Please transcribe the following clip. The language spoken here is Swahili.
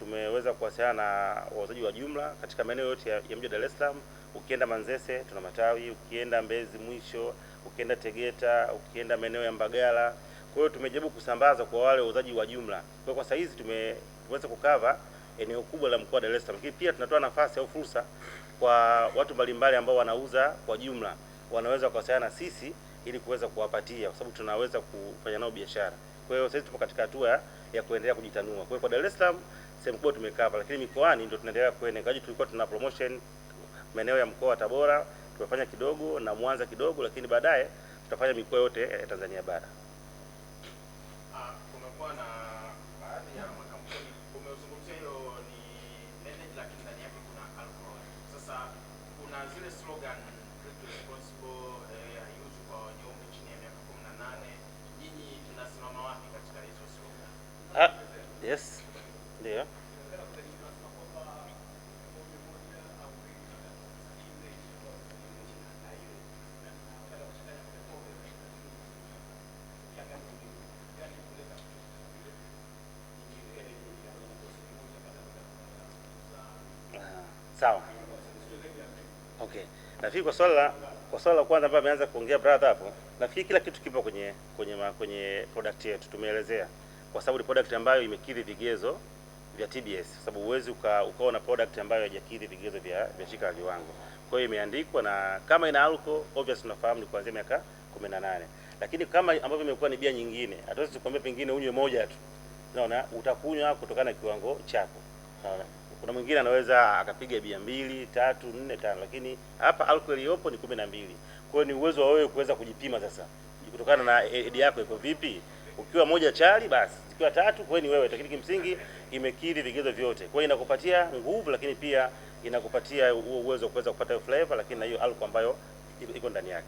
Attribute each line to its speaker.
Speaker 1: tumeweza kuwasiliana na wauzaji wa jumla katika maeneo yote ya mji wa Dar es Salaam. Ukienda Manzese tuna matawi, ukienda Mbezi mwisho, ukienda Tegeta, ukienda maeneo ya Mbagala. Kwa hiyo tumejaribu kusambaza kwa wale wauzaji wa jumla. Kwa sasa hizi tumeweza kukava eneo kubwa la mkoa wa Dar es Salaam. Lakini pia tunatoa nafasi au fursa kwa watu mbalimbali ambao wanauza kwa jumla, wanaweza kuwasiliana na sisi ili kuweza kuwapatia, kwa sababu tunaweza kufanya nao biashara. Kwa hiyo sasa tupo katika hatua ya kuendelea kujitanua. Kwa hiyo kwa Dar es Salaam sehemu kubwa tumekava, lakini mikoani ndio tunaendelea kwenda. Kaji tulikuwa tuna promotion maeneo ya mkoa wa Tabora tumefanya kidogo na Mwanza kidogo, lakini baadaye tutafanya mikoa yote ya Tanzania bara.
Speaker 2: Kumekuwa na baadhi ya makampuni umezungumzia hiyo ni energy, lakini ndani yake kuna alcohol. Sasa kuna zile slogan responsible haiuzwi kwa wenye umri chini ya miaka 18. Nyinyi tunasimama wapi katika hizo slogan?
Speaker 1: Yes, ndio. Sawa. Okay. Nafikiri kwa swala la kwanza ambalo ameanza kuongea brother hapo, nafikiri kila kitu kipo kwenye product yetu tumeelezea, kwa sababu ni product ambayo imekidhi vigezo vya TBS, kwa sababu huwezi ukawa na product ambayo haijakidhi vigezo vya shirika la viwango. Kwa hiyo imeandikwa, na kama ina alcohol obviously tunafahamu ni kuanzia miaka 18. Lakini kama ambavyo imekuwa ni bia nyingine, hatuwezi kukwambia pengine unywe moja tu. Unaona, utakunywa kutokana na kiwango chako. Unaona? Kuna mwingine anaweza akapiga bia 2, 3, 4, 5, lakini hapa alcohol iliyopo ni 12. Kwa hiyo ni uwezo wa wewe kuweza kujipima sasa kutokana na edi yako iko vipi. Ukiwa moja chali basi, ukiwa 3 kwa hiyo ni wewe, lakini kimsingi imekidhi vigezo vyote. Kwa hiyo inakupatia nguvu, lakini pia inakupatia uwezo wa kuweza kupata flavor, lakini na hiyo alcohol ambayo iko ndani yake.